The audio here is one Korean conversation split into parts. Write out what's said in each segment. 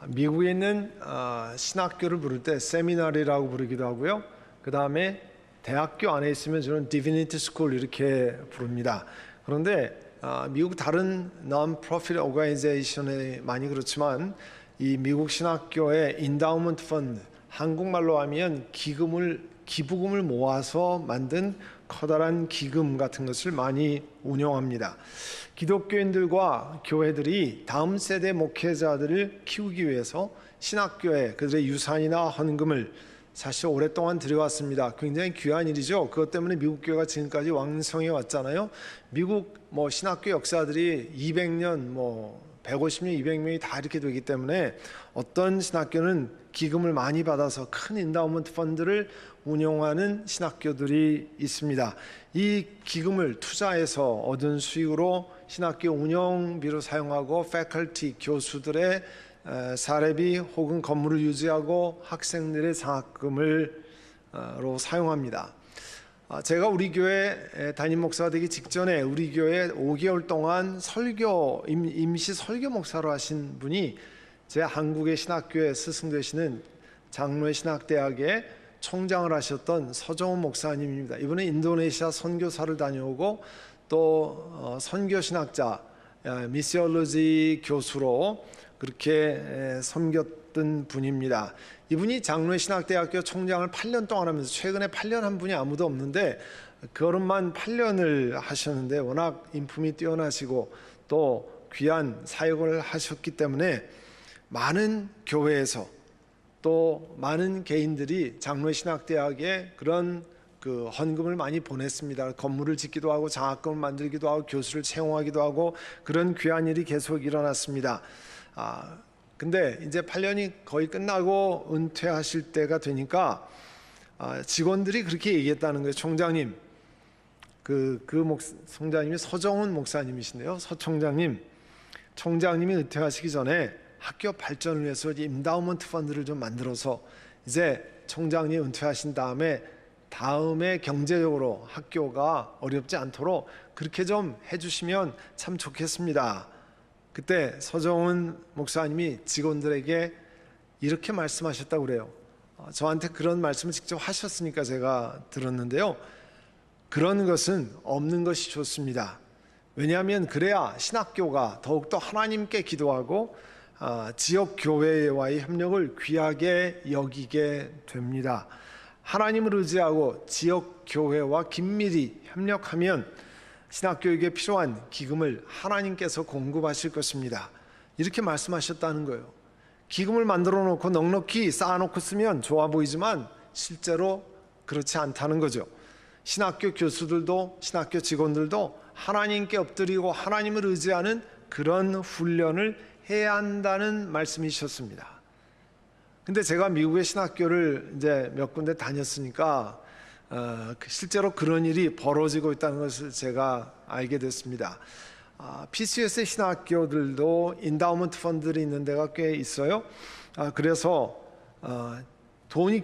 미국에 있는 신학교를 부를 때 세미나리라고 부르기도 하고요. 그 다음에 대학교 안에 있으면 저는 디비니티 스쿨 이렇게 부릅니다. 그런데 미국 다른 non-profit organization에 많이 그렇지만 이 미국 신학교의 인다우먼트 펀드, 한국말로 하면 기부금을 모아서 만든 커다란 기금 같은 것을 많이 운영합니다. 기독교인들과 교회들이 다음 세대 목회자들을 키우기 위해서 신학교에 그들의 유산이나 헌금을 사실 오랫동안 들여왔습니다. 굉장히 귀한 일이죠. 그것 때문에 미국 교회가 지금까지 왕성해 왔잖아요. 미국 신학교 역사들이 200년, 150년, 200명이 다 이렇게 되기 때문에 어떤 신학교는 기금을 많이 받아서 큰 인다우먼트 펀드를 운영하는 신학교들이 있습니다. 이 기금을 투자해서 얻은 수익으로 신학교 운영비로 사용하고 패컬티, 교수들의 사례비 혹은 건물을 유지하고 학생들의 장학금으로 사용합니다. 제가 우리 교회 담임 목사가 되기 직전에 우리 교회 5개월 동안 임시 설교 목사로 하신 분이 제 한국의 신학교에 스승 되시는 장로의 신학대학의 총장을 하셨던 서정훈 목사님입니다. 이분은 인도네시아 선교사를 다녀오고 또 선교신학자, 미시올로지 교수로 그렇게 섬겼던 분입니다. 이분이 장로의 신학대학교 총장을 8년 동안 하면서 최근에 8년 한 분이 아무도 없는데 그것만 8년을 하셨는데 워낙 인품이 뛰어나시고 또 귀한 사역을 하셨기 때문에 많은 교회에서 또 많은 개인들이 장로의 신학대학에 그런 헌금을 많이 보냈습니다. 건물을 짓기도 하고 장학금을 만들기도 하고 교수를 채용하기도 하고 그런 귀한 일이 계속 일어났습니다. 근데 이제 8년이 거의 끝나고 은퇴하실 때가 되니까 직원들이 그렇게 얘기했다는 거예요. 총장님, 총장님이 서정훈 목사님이신데요. 서 총장님, 총장님이 은퇴하시기 전에 학교 발전을 위해서 인다우먼트 펀드를 좀 만들어서 이제 총장님 은퇴하신 다음에 경제적으로 학교가 어렵지 않도록 그렇게 좀 해주시면 참 좋겠습니다. 그때 서정훈 목사님이 직원들에게 이렇게 말씀하셨다고 그래요. 저한테 그런 말씀을 직접 하셨으니까 제가 들었는데요. 그런 것은 없는 것이 좋습니다. 왜냐하면 그래야 신학교가 더욱더 하나님께 기도하고 지역 교회와의 협력을 귀하게 여기게 됩니다. 하나님을 의지하고 지역 교회와 긴밀히 협력하면 신학교에게 필요한 기금을 하나님께서 공급하실 것입니다. 이렇게 말씀하셨다는 거예요. 기금을 만들어 놓고 넉넉히 쌓아놓고 쓰면 좋아 보이지만 실제로 그렇지 않다는 거죠. 신학교 교수들도 신학교 직원들도 하나님께 엎드리고 하나님을 의지하는 그런 훈련을 해야 한다는 말씀이셨습니다. 근데 제가 미국의 신학교를 이제 몇 군데 다녔으니까 실제로 그런 일이 벌어지고 있다는 것을 제가 알게 됐습니다. PCUS의 신학교들도 인다우먼트 펀드들이 있는 데가 꽤 있어요. 그래서 돈이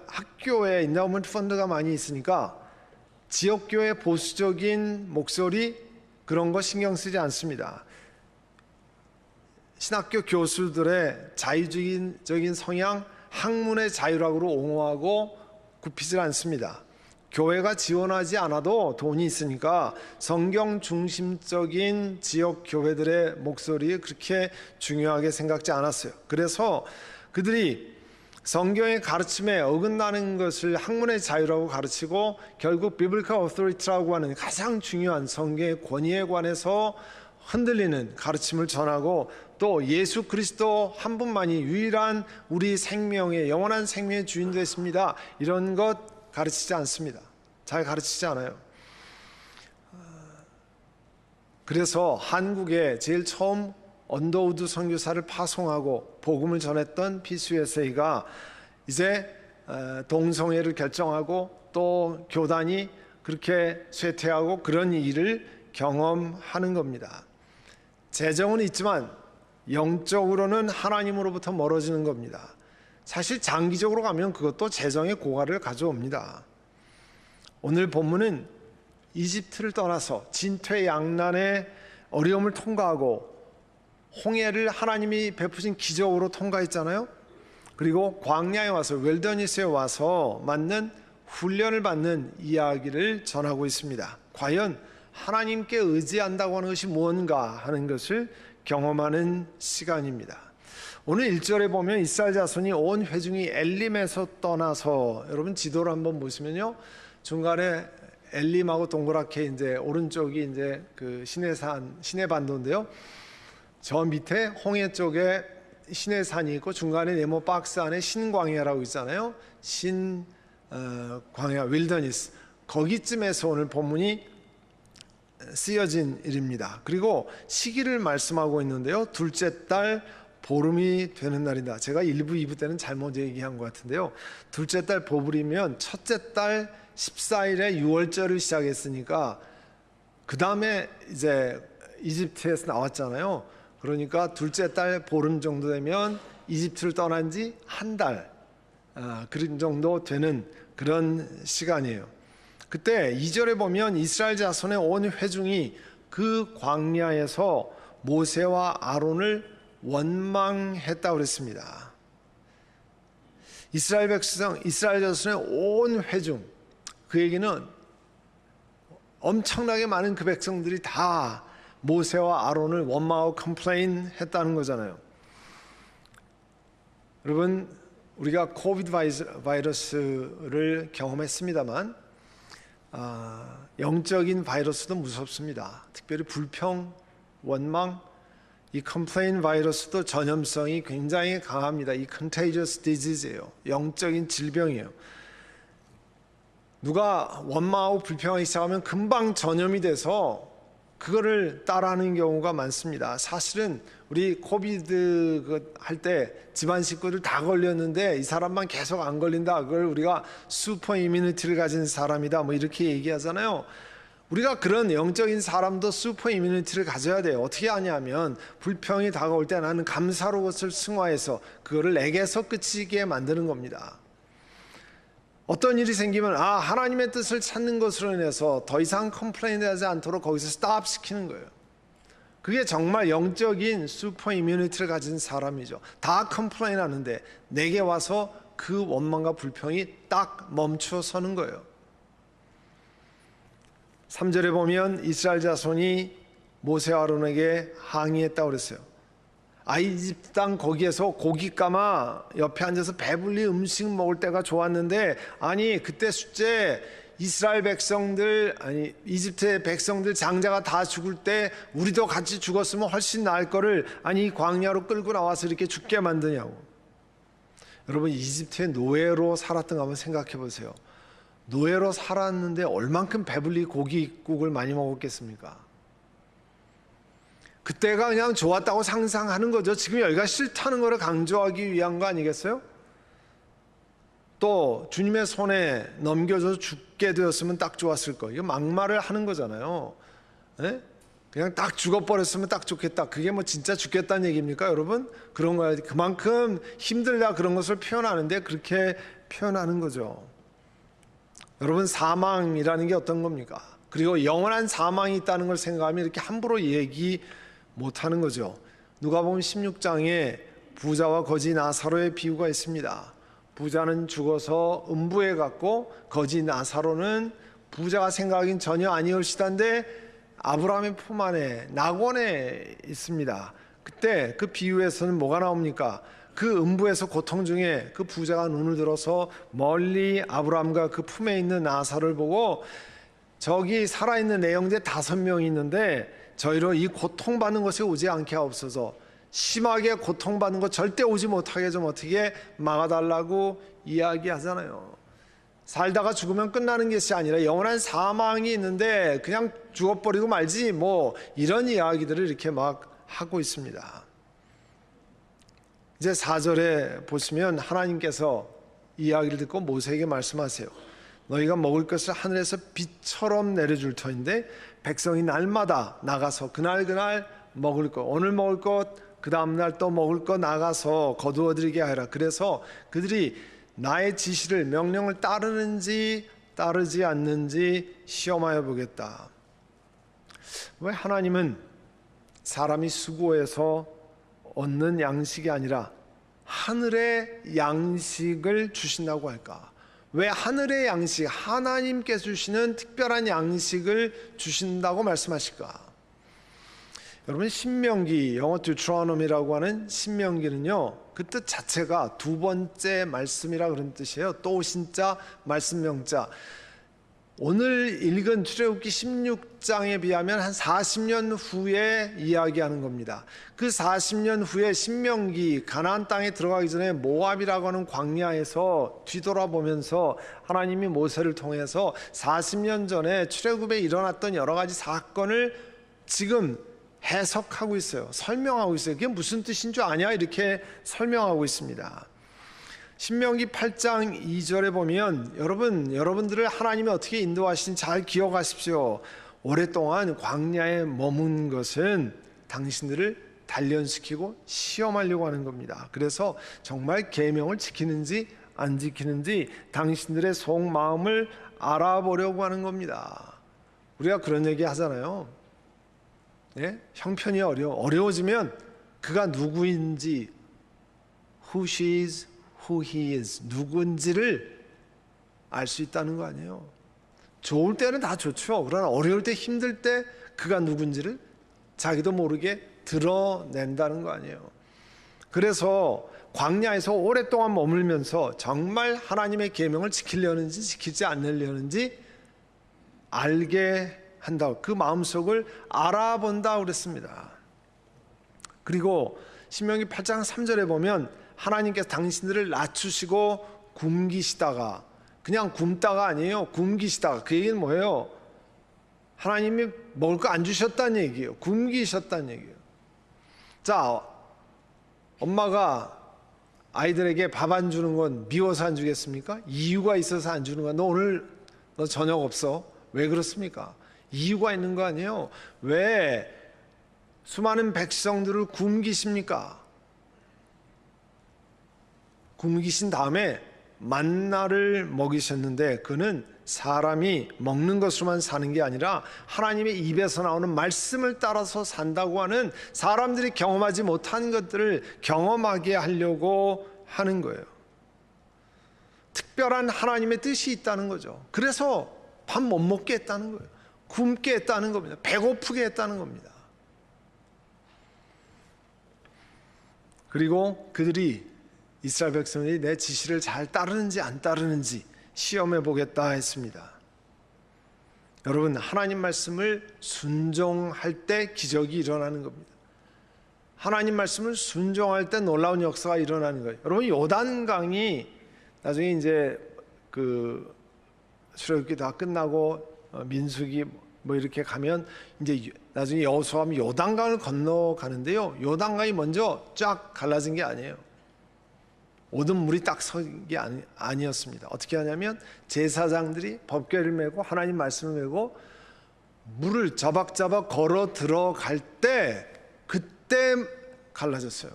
학교에 인다우먼트 펀드가 많이 있으니까 지역교회 보수적인 목소리 그런 거 신경 쓰지 않습니다. 신학교 교수들의 자유적인 성향, 학문의 자유라고 옹호하고 굽히질 않습니다. 교회가 지원하지 않아도 돈이 있으니까 성경 중심적인 지역 교회들의 목소리에 그렇게 중요하게 생각지 않았어요. 그래서 그들이 성경의 가르침에 어긋나는 것을 학문의 자유라고 가르치고 결국 비블리컬 오토리티라고 하는 가장 중요한 성경의 권위에 관해서 흔들리는 가르침을 전하고 또 예수 그리스도 한 분만이 유일한 우리 생명의 영원한 생명의 주인 되십니다. 이런 것 가르치지 않습니다. 잘 가르치지 않아요. 그래서 한국에 제일 처음 언더우드 선교사를 파송하고 복음을 전했던 PCUSA가 이제 동성애를 결정하고 또 교단이 그렇게 쇠퇴하고 그런 일을 경험하는 겁니다. 재정은 있지만 영적으로는 하나님으로부터 멀어지는 겁니다. 사실 장기적으로 가면 그것도 재정의 고갈을 가져옵니다. 오늘 본문은 이집트를 떠나서 진퇴양난의 어려움을 통과하고 홍해를 하나님이 베푸신 기적으로 통과했잖아요. 그리고 광야에 와서 웰더니스에 와서 맞는 훈련을 받는 이야기를 전하고 있습니다. 과연 하나님께 의지한다고 하는 것이 무언가 하는 것을 경험하는 시간입니다. 오늘 1절에 보면 이스라엘 자손이 온 회중이 엘림에서 떠나서, 여러분 지도를 한번 보시면요, 중간에 엘림하고 동그랗게 이제 오른쪽이 이제 그 시내산, 시내반도인데요. 저 밑에 홍해 쪽에 시내산이 있고 중간에 네모 박스 안에 신광야라고 있잖아요. 광야 윌더니스, 거기쯤에서 오늘 본문이 쓰여진 일입니다. 그리고 시기를 말씀하고 있는데요, 둘째 달 보름이 되는 날이다. 제가 1부 2부 때는 잘못 얘기한 것 같은데요, 둘째 달 보름이면 첫째 달 14일에 6월절을 시작했으니까 그 다음에 이제 이집트에서 나왔잖아요. 그러니까 둘째 달 보름 정도 되면 이집트를 떠난 지 한 달, 그런 정도 되는 그런 시간이에요. 그때 2절에 보면 이스라엘 자손의 온 회중이 그 광야에서 모세와 아론을 원망했다고 그랬습니다. 이스라엘 백성, 이스라엘 자손의 온 회중, 그 얘기는 엄청나게 많은 그 백성들이 다 모세와 아론을 원망하고 컴플레인 했다는 거잖아요. 여러분, 우리가 코비드 바이러스를 경험했습니다만 영적인 바이러스도 무섭습니다. 특별히 불평, 원망, 이 컴플레인 바이러스도 전염성이 굉장히 강합니다. 이 contagious disease예요. 영적인 질병이에요. 누가 원망하고 불평하기 시작하면 금방 전염이 돼서 그거를 따라하는 경우가 많습니다. 사실은 우리 코비드 할 때 집안 식구들 다 걸렸는데 이 사람만 계속 안 걸린다, 그걸 우리가 슈퍼 이뮤니티를 가진 사람이다, 뭐 이렇게 얘기하잖아요. 우리가 그런 영적인 사람도 슈퍼 이뮤니티를 가져야 돼요. 어떻게 하냐면 불평이 다가올 때 나는 감사로 그것을 승화해서 그거를 내게서 끝이게 만드는 겁니다. 어떤 일이 생기면 하나님의 뜻을 찾는 것으로 인해서 더 이상 컴플레인하지 않도록 거기서 스탑 시키는 거예요. 그게 정말 영적인 슈퍼 이뮤니티를 가진 사람이죠. 다 컴플레인 하는데 내게 와서 그 원망과 불평이 딱 멈춰 서는 거예요. 3절에 보면 이스라엘 자손이 모세와 아론에게 항의했다고 그랬어요. 이집트 땅 거기에서 고기 까마 옆에 앉아서 배불리 음식 먹을 때가 좋았는데, 아니 그때 숫제 이스라엘 백성들, 아니 이집트의 백성들 장자가 다 죽을 때 우리도 같이 죽었으면 훨씬 나을 거를 아니 광야로 끌고 나와서 이렇게 죽게 만드냐고. 여러분, 이집트의 노예로 살았던 거 한번 생각해 보세요. 노예로 살았는데 얼만큼 배불리 고기국을 많이 먹었겠습니까? 그때가 그냥 좋았다고 상상하는 거죠. 지금 여기가 싫다는 것을 강조하기 위한 거 아니겠어요? 또 주님의 손에 넘겨져서 죽게 되었으면 딱 좋았을 거. 이거 막말을 하는 거잖아요. 네? 그냥 딱 죽어버렸으면 딱 좋겠다. 그게 뭐 진짜 죽겠다는 얘기입니까, 여러분? 그런 거야. 그만큼 힘들다 그런 것을 표현하는데 그렇게 표현하는 거죠. 여러분, 사망이라는 게 어떤 겁니까? 그리고 영원한 사망이 있다는 걸 생각하면 이렇게 함부로 얘기 못하는 거죠. 누가복음 16장에 부자와 거지 나사로의 비유가 있습니다. 부자는 죽어서 음부에 갔고 거지 나사로는 부자가 생각하긴 전혀 아니올시다인데 아브라함의 품 안에 낙원에 있습니다. 그때 그 비유에서는 뭐가 나옵니까? 그 음부에서 고통 중에 그 부자가 눈을 들어서 멀리 아브라함과 그 품에 있는 나사로를 보고, 저기 살아있는 내 형제 5명이 있는데 저희로 이 고통받는 것에 오지 않게 하옵소서, 심하게 고통받는 것 절대 오지 못하게 좀 어떻게 막아달라고 이야기하잖아요. 살다가 죽으면 끝나는 것이 아니라 영원한 사망이 있는데 그냥 죽어버리고 말지, 뭐 이런 이야기들을 이렇게 막 하고 있습니다. 이제 4절에 보시면 하나님께서 이야기를 듣고 모세에게 말씀하세요. 너희가 먹을 것을 하늘에서 빛처럼 내려줄 터인데 백성이 날마다 나가서 그날 먹을 것, 오늘 먹을 것, 그 다음날 또 먹을 것 나가서 거두어들이게 하라. 그래서 그들이 나의 지시를, 명령을 따르는지 따르지 않는지 시험하여 보겠다. 왜 하나님은 사람이 수고해서 얻는 양식이 아니라 하늘의 양식을 주신다고 할까? 왜 하늘의 양식, 하나님께서 주시는 특별한 양식을 주신다고 말씀하실까? 여러분, 신명기, 영어 Deuteronomy라고 하는 신명기는요, 그 뜻 자체가 두 번째 말씀이라 그런 뜻이에요. 또 신자, 말씀명자. 오늘 읽은 출애굽기 16장에 비하면 한 40년 후에 이야기하는 겁니다. 그 40년 후에 신명기, 가나안 땅에 들어가기 전에 모압이라고 하는 광야에서 뒤돌아보면서 하나님이 모세를 통해서 40년 전에 출애굽에 일어났던 여러 가지 사건을 지금 해석하고 있어요. 설명하고 있어요. 그게 무슨 뜻인 줄 아냐? 이렇게 설명하고 있습니다. 신명기 8장 2절에 보면 여러분들을 하나님이 어떻게 인도하신지 잘 기억하십시오. 오랫동안 광야에 머문 것은 당신들을 단련시키고 시험하려고 하는 겁니다. 그래서 정말 계명을 지키는지 안 지키는지 당신들의 속마음을 알아보려고 하는 겁니다. 우리가 그런 얘기 하잖아요. 네? 형편이 어려워지면 그가 누구인지, who she is, who he is, 누군지를 알 수 있다는 거 아니에요. 좋을 때는 다 좋죠. 그러나 어려울 때, 힘들 때 그가 누군지를 자기도 모르게 드러낸다는 거 아니에요. 그래서 광야에서 오랫동안 머물면서 정말 하나님의 계명을 지키려는지 지키지 않으려는지 알게 한다. 그 마음속을 알아본다 그랬습니다. 그리고 신명기 8장 3절에 보면 하나님께서 당신들을 낮추시고 굶기시다가, 그냥 굶다가 아니에요. 굶기시다가. 그 얘기는 뭐예요? 하나님이 먹을 거 안 주셨다는 얘기예요. 굶기셨다는 얘기예요. 자, 엄마가 아이들에게 밥 안 주는 건 미워서 안 주겠습니까? 이유가 있어서 안 주는 거야. 너 오늘 저녁 없어. 왜 그렇습니까? 이유가 있는 거 아니에요. 왜 수많은 백성들을 굶기십니까? 굶기신 다음에 만나를 먹이셨는데 그는 사람이 먹는 것으로만 사는 게 아니라 하나님의 입에서 나오는 말씀을 따라서 산다고 하는, 사람들이 경험하지 못한 것들을 경험하게 하려고 하는 거예요. 특별한 하나님의 뜻이 있다는 거죠. 그래서 밥 못 먹게 했다는 거예요. 굶게 했다는 겁니다. 배고프게 했다는 겁니다. 그리고 그들이, 이스라엘 백성들이 내 지시를 잘 따르는지 안 따르는지 시험해 보겠다 했습니다. 여러분, 하나님 말씀을 순종할 때 기적이 일어나는 겁니다. 하나님 말씀을 순종할 때 놀라운 역사가 일어나는 거예요. 여러분, 요단강이 나중에 이제 그 출애굽기 다 끝나고 민수기 뭐 이렇게 가면 이제 나중에 여호수아하면 요단강을 건너가는데요. 요단강이 먼저 쫙 갈라진 게 아니에요. 모든 물이 딱 선 게 아니었습니다. 어떻게 하냐면 제사장들이 법궤를 메고 하나님 말씀을 메고 물을 자박자박 걸어 들어갈 때 그때 갈라졌어요.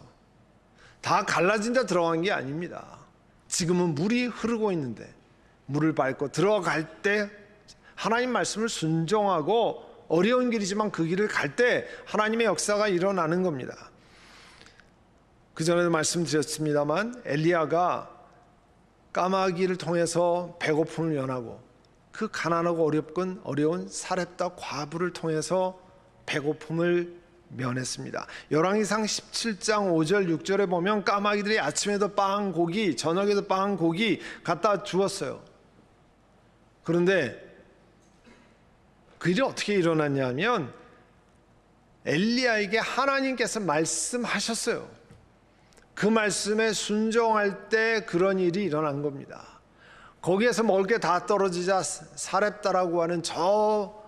다 갈라진 데 들어간 게 아닙니다. 지금은 물이 흐르고 있는데 물을 밟고 들어갈 때 하나님 말씀을 순종하고 어려운 길이지만 그 길을 갈 때 하나님의 역사가 일어나는 겁니다. 그 전에도 말씀드렸습니다만 엘리야가 까마귀를 통해서 배고픔을 면하고 그 가난하고 어려운 사렙다 과부를 통해서 배고픔을 면했습니다. 열왕기상 17장 5절 6절에 보면 까마귀들이 아침에도 빵 고기, 저녁에도 빵 고기 갖다 주었어요. 그런데 그 일이 어떻게 일어났냐 하면 엘리야에게 하나님께서 말씀하셨어요. 그 말씀에 순종할 때 그런 일이 일어난 겁니다. 거기에서 먹을 게 다 떨어지자 사렙다라고 하는 저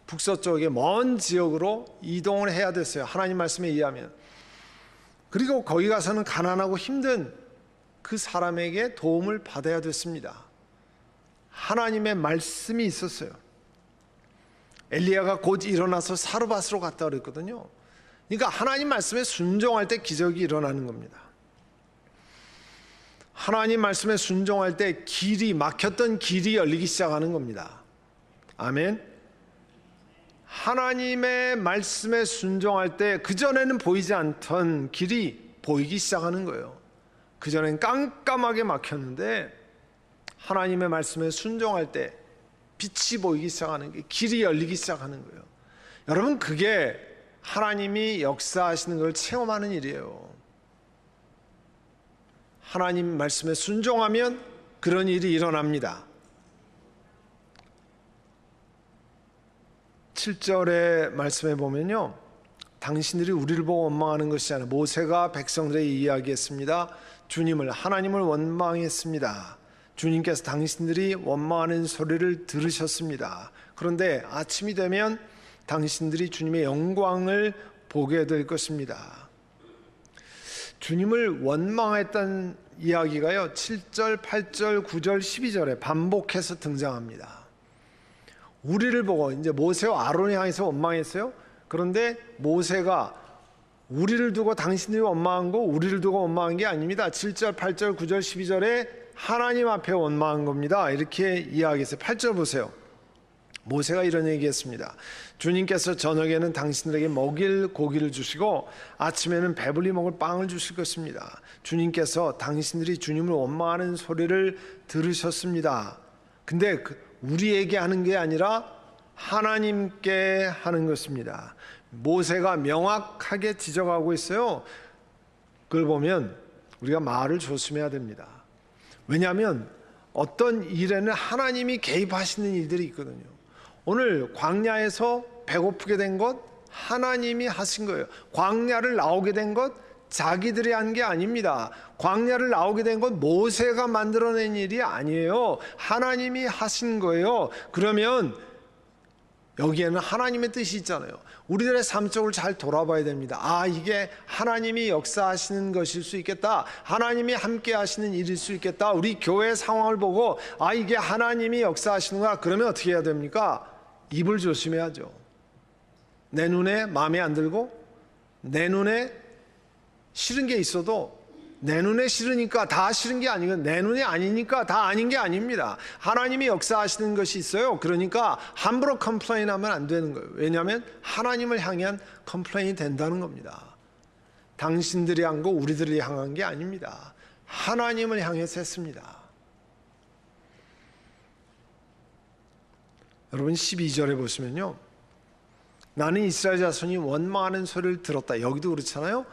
북서쪽의 먼 지역으로 이동을 해야 됐어요. 하나님 말씀에 의하면. 그리고 거기 가서는 가난하고 힘든 그 사람에게 도움을 받아야 됐습니다. 하나님의 말씀이 있었어요. 엘리야가 곧 일어나서 사르밧으로 갔다 그랬거든요. 그러니까 하나님 말씀에 순종할 때 기적이 일어나는 겁니다. 하나님 말씀에 순종할 때 막혔던 길이 열리기 시작하는 겁니다. 아멘. 하나님의 말씀에 순종할 때 그전에는 보이지 않던 길이 보이기 시작하는 거예요. 그전엔 깜깜하게 막혔는데 하나님의 말씀에 순종할 때 빛이 보이기 시작하는 게, 길이 열리기 시작하는 거예요. 여러분, 그게 하나님이 역사하시는 걸 체험하는 일이에요. 하나님 말씀에 순종하면 그런 일이 일어납니다. 7절의 말씀에 보면요, 당신들이 우리를 보고 원망하는 것이 아니라, 모세가 백성들에게 이야기했습니다. 주님을, 하나님을 원망했습니다. 주님께서 당신들이 원망하는 소리를 들으셨습니다. 그런데 아침이 되면 당신들이 주님의 영광을 보게 될 것입니다. 주님을 원망했다는 이야기가요, 7절, 8절, 9절, 12절에 반복해서 등장합니다. 우리를 보고, 이제 모세와 아론을 향해서 원망했어요. 그런데 모세가 우리를 두고 당신들이 원망한 거, 우리를 두고 원망한 게 아닙니다. 7절, 8절, 9절, 12절에 하나님 앞에 원망한 겁니다. 이렇게 이야기했어요. 8절 보세요. 모세가 이런 얘기했습니다. 주님께서 저녁에는 당신들에게 먹일 고기를 주시고 아침에는 배불리 먹을 빵을 주실 것입니다. 주님께서 당신들이 주님을 원망하는 소리를 들으셨습니다. 근데 우리에게 하는 게 아니라 하나님께 하는 것입니다. 모세가 명확하게 지적하고 있어요. 그걸 보면 우리가 말을 조심해야 됩니다. 왜냐하면 어떤 일에는 하나님이 개입하시는 일들이 있거든요. 오늘 광야에서 배고프게 된 것 하나님이 하신 거예요. 광야를 나오게 된 것 자기들이 한 게 아닙니다. 광야를 나오게 된 건 모세가 만들어낸 일이 아니에요. 하나님이 하신 거예요. 그러면 여기에는 하나님의 뜻이 있잖아요. 우리들의 삶 속을 잘 돌아봐야 됩니다. 아, 이게 하나님이 역사하시는 것일 수 있겠다. 하나님이 함께 하시는 일일 수 있겠다. 우리 교회 상황을 보고 아, 이게 하나님이 역사하시는구나. 그러면 어떻게 해야 됩니까? 입을 조심해야죠. 내 눈에 마음에 안 들고 내 눈에 싫은 게 있어도 내 눈에 싫으니까 다 싫은 게 아니고 내 눈에 아니니까 다 아닌 게 아닙니다. 하나님이 역사하시는 것이 있어요. 그러니까 함부로 컴플레인하면 안 되는 거예요. 왜냐하면 하나님을 향한 컴플레인이 된다는 겁니다. 당신들이 한 거 우리들이 향한 게 아닙니다. 하나님을 향해서 했습니다. 여러분 12절에 보시면요, 나는 이스라엘 자손이 원망하는 소리를 들었다. 여기도 그렇잖아요.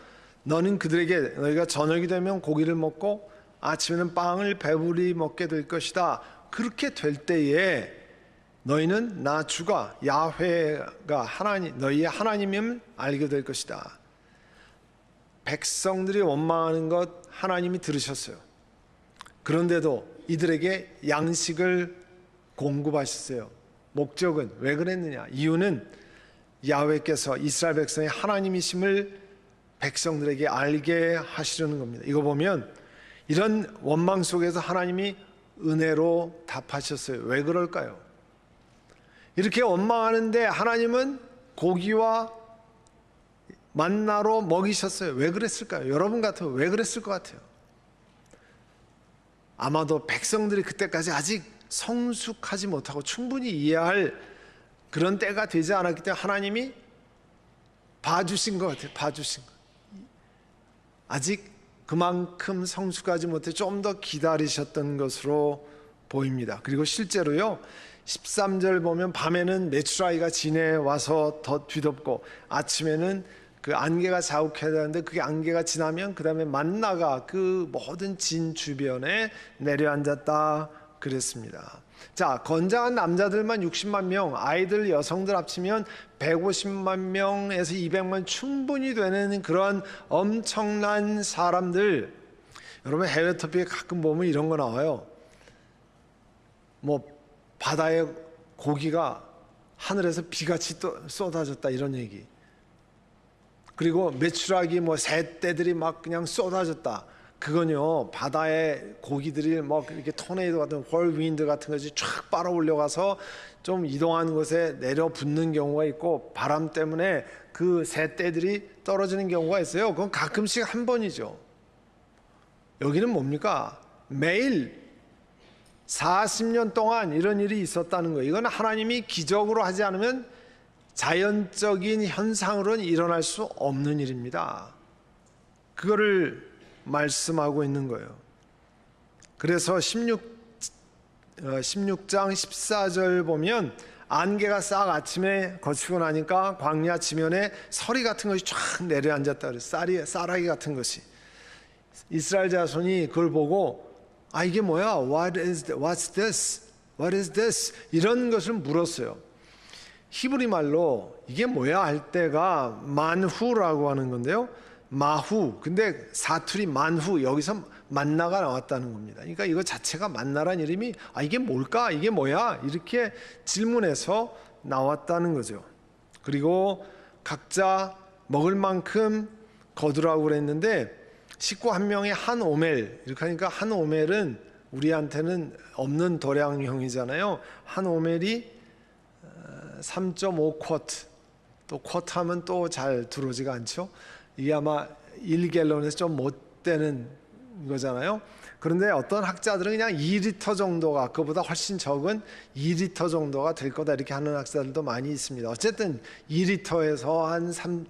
너는 그들에게 너희가 저녁이 되면 고기를 먹고 아침에는 빵을 배불리 먹게 될 것이다. 그렇게 될 때에 너희는 나 주가 야훼가 하나님, 너희의 하나님임을 알게 될 것이다. 백성들이 원망하는 것 하나님이 들으셨어요. 그런데도 이들에게 양식을 공급하셨어요. 목적은 왜 그랬느냐? 이유는 야훼께서 이스라엘 백성의 하나님이심을 백성들에게 알게 하시려는 겁니다. 이거 보면 이런 원망 속에서 하나님이 은혜로 답하셨어요. 왜 그럴까요? 이렇게 원망하는데 하나님은 고기와 만나로 먹이셨어요. 왜 그랬을까요? 여러분 같으면 왜 그랬을 것 같아요? 아마도 백성들이 그때까지 아직 성숙하지 못하고 충분히 이해할 그런 때가 되지 않았기 때문에 하나님이 봐주신 것 같아요. 봐주신 것. 아직 그만큼 성숙하지 못해 좀 더 기다리셨던 것으로 보입니다. 그리고 실제로요, 13절 보면 밤에는 메추라기가 지내와서 더 뒤덮고 아침에는 그 안개가 자욱해야 되는데 그게 안개가 지나면 그 다음에 만나가 그 모든 진 주변에 내려앉았다 그랬습니다. 자, 건장한 남자들만 60만 명, 아이들, 여성들 합치면 150만 명에서 200만 충분히 되는 그런 엄청난 사람들. 여러분 해외 토픽에 가끔 보면 이런 거 나와요. 뭐 바다에 고기가 하늘에서 비같이 쏟아졌다 이런 얘기. 그리고 메추라기 뭐 새떼들이 막 그냥 쏟아졌다. 그건요, 바다에 고기들이 뭐 이렇게 토네이도 같은 홀윈드 같은 것이 쫙 빨아 올려가서 좀 이동하는 곳에 내려 붙는 경우가 있고 바람 때문에 그 새떼들이 떨어지는 경우가 있어요. 그건 가끔씩 한 번이죠. 여기는 뭡니까? 매일 40년 동안 이런 일이 있었다는 거예요. 이건 하나님이 기적으로 하지 않으면 자연적인 현상으로는 일어날 수 없는 일입니다. 그거를 말씀하고 있는 거예요. 그래서 16장 14절 보면 안개가 싹 아침에 거치고 나니까 광야 지면에 서리 같은 것이 쫙 내려앉았다 그래요. 쌀아기 같은 것이. 이스라엘 자손이 그걸 보고 이게 뭐야? What's this? What is this? 이런 것을 물었어요. 히브리 말로 이게 뭐야 할 때가 만후라고 하는 건데요. 마후. 근데 사투리 만후, 여기서 만나가 나왔다는 겁니다. 그러니까 이거 자체가 만나란 이름이 이게 뭘까? 이게 뭐야? 이렇게 질문해서 나왔다는 거죠. 그리고 각자 먹을 만큼 거두라고 그랬는데 식구 한 명에 한 오멜, 이렇게 하니까 한 오멜은 우리한테는 없는 도량형이잖아요. 한 오멜이 3.5쿼트, 또 쿼트 하면 또 잘 들어오지가 않죠. 이게 아마 1갤런에서 좀 못 되는 거잖아요. 그런데 어떤 학자들은 그냥 2리터 정도가, 그보다 훨씬 적은 2리터 정도가 될 거다 이렇게 하는 학자들도 많이 있습니다. 어쨌든 2리터에서 한 3.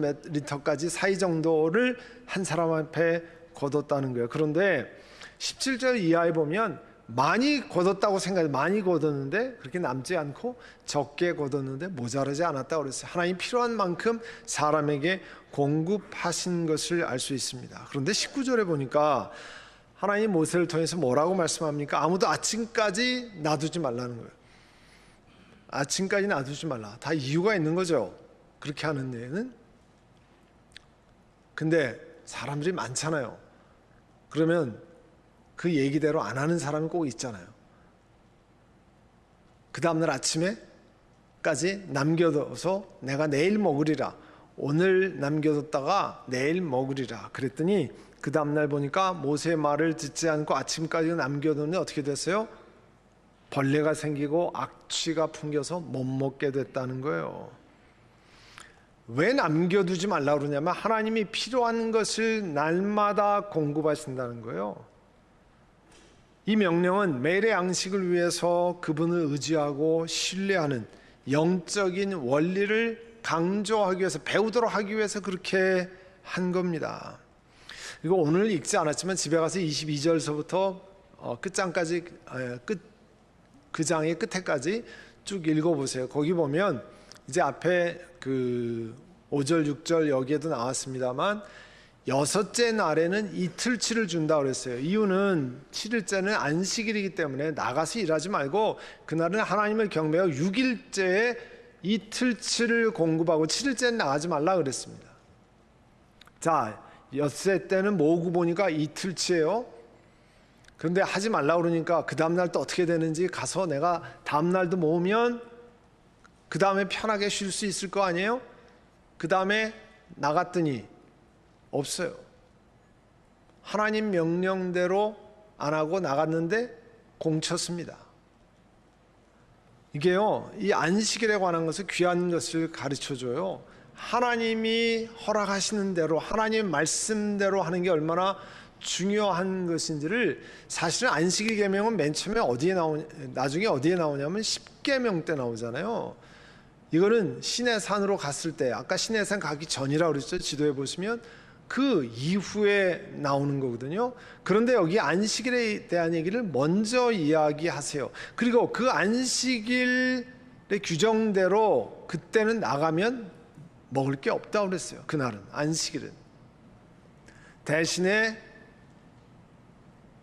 몇 리터까지 사이 정도를 한 사람 앞에 거뒀다는 거예요. 그런데 17절 이하에 보면 많이 거뒀다고 생각해, 많이 거뒀는데 그렇게 남지 않고 적게 거뒀는데 모자라지 않았다고 그랬어요. 하나님 필요한 만큼 사람에게 공급하신 것을 알 수 있습니다. 그런데 19절에 보니까 하나님 모세를 통해서 뭐라고 말씀합니까? 아무도 아침까지 놔두지 말라는 거예요. 아침까지 놔두지 말라. 다 이유가 있는 거죠. 그렇게 하는 데에는. 근데 사람들이 많잖아요. 그러면 그 얘기대로 안 하는 사람이 꼭 있잖아요. 그 다음날 아침에까지 남겨둬서 내가 내일 먹으리라. 오늘 남겨뒀다가 내일 먹으리라. 그랬더니 그 다음날 보니까 모세의 말을 듣지 않고 아침까지 남겨뒀는데 어떻게 됐어요? 벌레가 생기고 악취가 풍겨서 못 먹게 됐다는 거예요. 왜 남겨두지 말라고 그러냐면 하나님이 필요한 것을 날마다 공급하신다는 거예요. 이 명령은 매일의 양식을 위해서 그분을 의지하고 신뢰하는 영적인 원리를 강조하기 위해서, 배우도록 하기 위해서 그렇게 한 겁니다. 이거 오늘 읽지 않았지만 집에 가서 22절서부터 끝장까지, 그 장의 끝에까지 쭉 읽어보세요. 거기 보면 이제 앞에 그 5절 6절 여기에도 나왔습니다만 6째 날에는 이틀치를 준다 그랬어요. 이유는 7일째는 안식일이기 때문에 나가서 일하지 말고 그날은 하나님을 경배하고 6일째에 이틀치를 공급하고 7일째는 나가지 말라 그랬습니다. 자, 엿새 때는 모으고 보니까 이틀치예요. 그런데 하지 말라 그러니까 그 다음날 또 어떻게 되는지 가서 내가 다음날도 모으면 그 다음에 편하게 쉴 수 있을 거 아니에요? 그 다음에 나갔더니 없어요. 하나님 명령대로 안 하고 나갔는데 공쳤습니다. 이게요, 이 안식일에 관한 것을, 귀한 것을 가르쳐줘요. 하나님이 허락하시는 대로, 하나님 말씀대로 하는 게 얼마나 중요한 것인지를, 사실은 안식일 계명은 맨 처음에 나중에 어디에 나오냐면 10계명 때 나오잖아요. 이거는 시내산으로 갔을 때, 아까 시내산 가기 전이라고 그랬죠. 지도에 보시면 그 이후에 나오는 거거든요. 그런데 여기 안식일에 대한 얘기를 먼저 이야기하세요. 그리고 그 안식일의 규정대로 그때는 나가면 먹을 게 없다고 그랬어요. 그날은, 안식일은. 대신에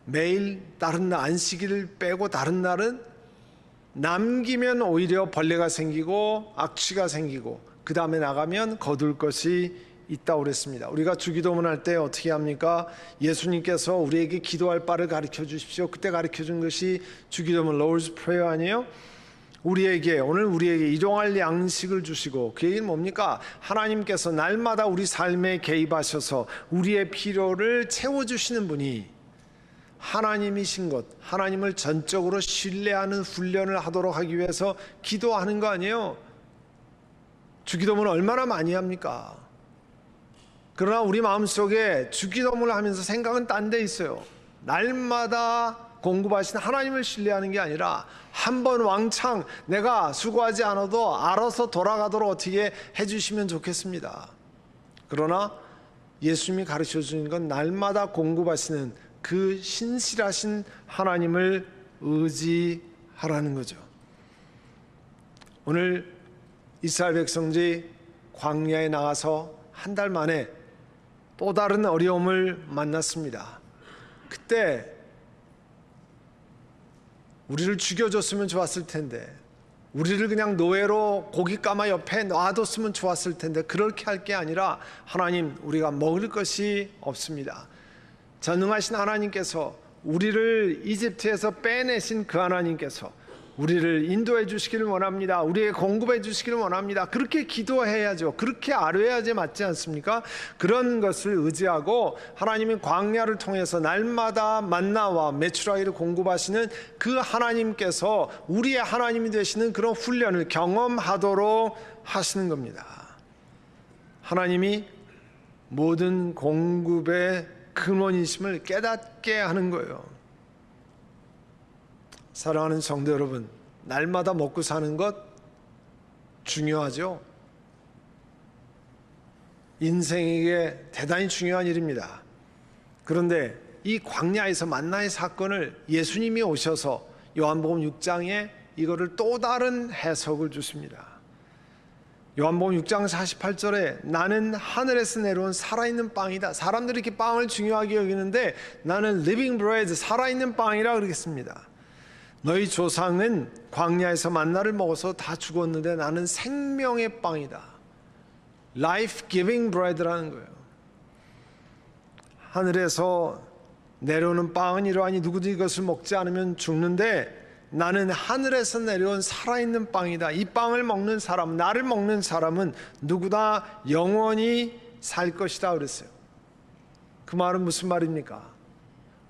매일 다른 날, 안식일을 빼고 다른 날은 남기면 오히려 벌레가 생기고 악취가 생기고 그 다음에 나가면 거둘 것이 있다고 그랬습니다. 우리가 주기도문 할 때 어떻게 합니까? 예수님께서 우리에게 기도할 바를 가르쳐 주십시오. 그때 가르쳐 준 것이 주기도문 Lord's Prayer 아니에요? 오늘 우리에게 일용할 양식을 주시고, 그 얘기는 뭡니까? 하나님께서 날마다 우리 삶에 개입하셔서 우리의 필요를 채워주시는 분이 하나님이신 것, 하나님을 전적으로 신뢰하는 훈련을 하도록 하기 위해서 기도하는 거 아니에요? 주기도문을 얼마나 많이 합니까? 그러나 우리 마음속에 주기도문을 하면서 생각은 딴 데 있어요. 날마다 공급하신 하나님을 신뢰하는 게 아니라 한 번 왕창 내가 수고하지 않아도 알아서 돌아가도록 어떻게 해주시면 좋겠습니다. 그러나 예수님이 가르쳐 주는 건 날마다 공급하시는 그 신실하신 하나님을 의지하라는 거죠. 오늘 이스라엘 백성들이 광야에 나가서 한 달 만에 또 다른 어려움을 만났습니다. 그때 우리를 죽여줬으면 좋았을 텐데, 우리를 그냥 노예로 고깃가마 옆에 놔뒀으면 좋았을 텐데, 그렇게 할 게 아니라 하나님, 우리가 먹을 것이 없습니다. 전능하신 하나님께서, 우리를 이집트에서 빼내신 그 하나님께서 우리를 인도해 주시기를 원합니다. 우리에게 공급해 주시기를 원합니다. 그렇게 기도해야죠. 그렇게 아뢰야지 맞지 않습니까? 그런 것을 의지하고 하나님이 광야를 통해서 날마다 만나와 메추라기를 공급하시는 그 하나님께서 우리의 하나님이 되시는 그런 훈련을 경험하도록 하시는 겁니다. 하나님이 모든 공급의 근원이심을 깨닫게 하는 거예요. 사랑하는 성도 여러분, 날마다 먹고 사는 것 중요하죠. 인생에게 대단히 중요한 일입니다. 그런데 이 광야에서 만나의 사건을 예수님이 오셔서 요한복음 6장에 이거를 또 다른 해석을 주십니다. 요한복음 6장 48절에 나는 하늘에서 내려온 살아있는 빵이다. 사람들이 이렇게 빵을 중요하게 여기는데 나는 living bread, 살아있는 빵이라 그러겠습니다. 너희 조상은 광야에서 만나를 먹어서 다 죽었는데 나는 생명의 빵이다. Life giving bread라는 거예요. 하늘에서 내려오는 빵은 이러하니 누구도 이것을 먹지 않으면 죽는데 나는 하늘에서 내려온 살아있는 빵이다. 이 빵을 먹는 사람, 나를 먹는 사람은 누구나 영원히 살 것이다 그랬어요. 그 말은 무슨 말입니까?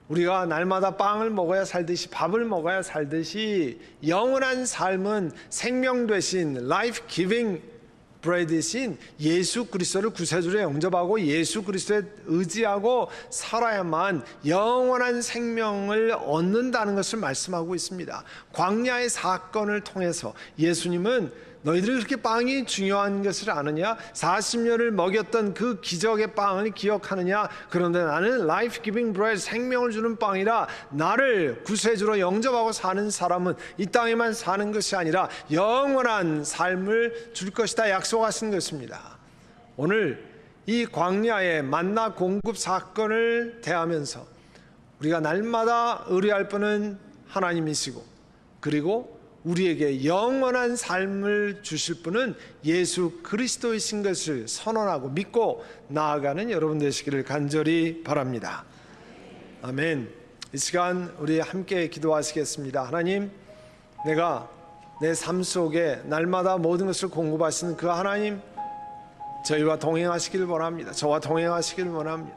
우리가 날마다 빵을 먹어야 살듯이, 밥을 먹어야 살듯이 영원한 삶은 생명 되신 life giving bread이신 예수 그리스도를 구세주로 영접하고 예수 그리스도에 의지하고 살아야만 영원한 생명을 얻는다는 것을 말씀하고 있습니다. 광야의 사건을 통해서 예수님은 너희들이 그렇게 빵이 중요한 것을 아느냐? 40년을 먹였던 그 기적의 빵을 기억하느냐? 그런데 나는 life giving bread, 생명을 주는 빵이라 나를 구세주로 영접하고 사는 사람은 이 땅에만 사는 것이 아니라 영원한 삶을 줄 것이다 약속하신 것입니다. 오늘 이 광야의 만나 공급 사건을 대하면서 우리가 날마다 의뢰할 분은 하나님이시고, 그리고 우리에게 영원한 삶을 주실 분은 예수 그리스도이신 것을 선언하고 믿고 나아가는 여러분 되시기를 간절히 바랍니다. 아멘. 이 시간 우리 함께 기도하시겠습니다. 하나님, 내가 내 삶 속에 날마다 모든 것을 공급하시는 그 하나님, 저희와 동행하시기를 원합니다. 저와 동행하시기를 원합니다.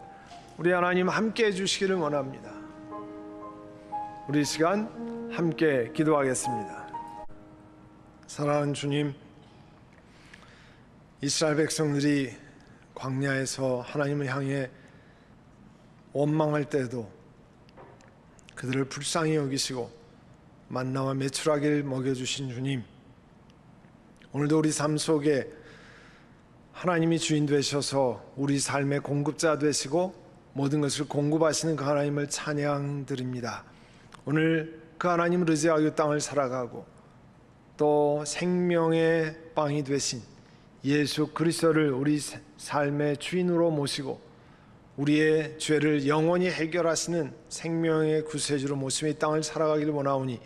우리 하나님 함께 해주시기를 원합니다. 우리 이 시간 함께 기도하겠습니다. 사랑하는 주님, 이스라엘 백성들이 광야에서 하나님을 향해 원망할 때도 그들을 불쌍히 여기시고 만나와 메추라기를 먹여주신 주님, 오늘도 우리 삶 속에 하나님이 주인 되셔서 우리 삶의 공급자 되시고 모든 것을 공급하시는 그 하나님을 찬양드립니다. 오늘 그 하나님을 의지하고 이 땅을 살아가고 또 생명의 빵이 되신 예수 그리스도를 우리 삶의 주인으로 모시고 우리의 죄를 영원히 해결하시는 생명의 구세주로 모시며 이 땅을 살아가기를 원하오니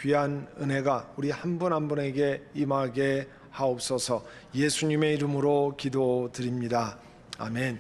귀한 은혜가 우리 한 분 한 분에게 임하게 하옵소서. 예수님의 이름으로 기도드립니다. 아멘.